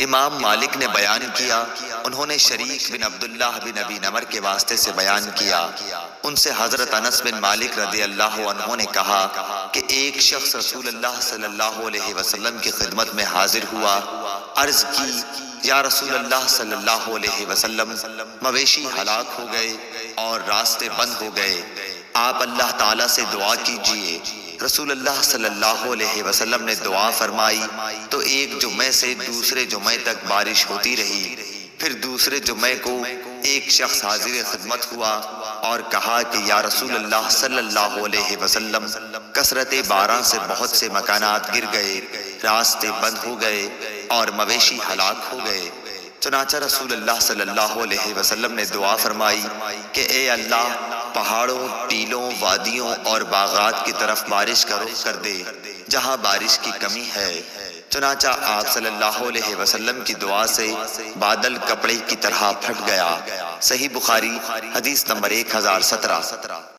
امام مالک نے بیان کیا، انہوں نے شریک بن عبداللہ بن ابی نمر کے واسطے سے بیان کیا، ان سے حضرت انس بن مالک رضی اللہ عنہ نے کہا کہ ایک شخص رسول اللہ صلی اللہ علیہ وسلم کی خدمت میں حاضر ہوا، عرض کی یا رسول اللہ صلی اللہ علیہ وسلم، مویشی ہلاک ہو گئے اور راستے بند ہو گئے، آپ اللہ تعالیٰ سے دعا کیجئے۔ رسول اللہ صلی اللہ علیہ وسلم نے دعا فرمائی تو ایک جمعے سے دوسرے جمعے تک بارش ہوتی رہی۔ پھر دوسرے جمعے کو ایک شخص حاضر خدمت ہوا اور کہا کہ یا رسول اللہ صلی اللہ علیہ وسلم، کثرت باران سے بہت سے مکانات گر گئے، راستے بند ہو گئے اور مویشی ہلاک ہو گئے۔ چنانچہ رسول اللہ صلی اللہ علیہ وسلم نے دعا فرمائی کہ اے اللہ، پہاڑوں، ٹیلوں، وادیوں اور باغات کی طرف بارش کا رخ کر دے جہاں بارش کی کمی ہے۔ چنانچہ آپ صلی اللہ علیہ وسلم کی دعا سے بادل کپڑے کی طرح پھٹ گیا۔ صحیح بخاری حدیث نمبر 1017۔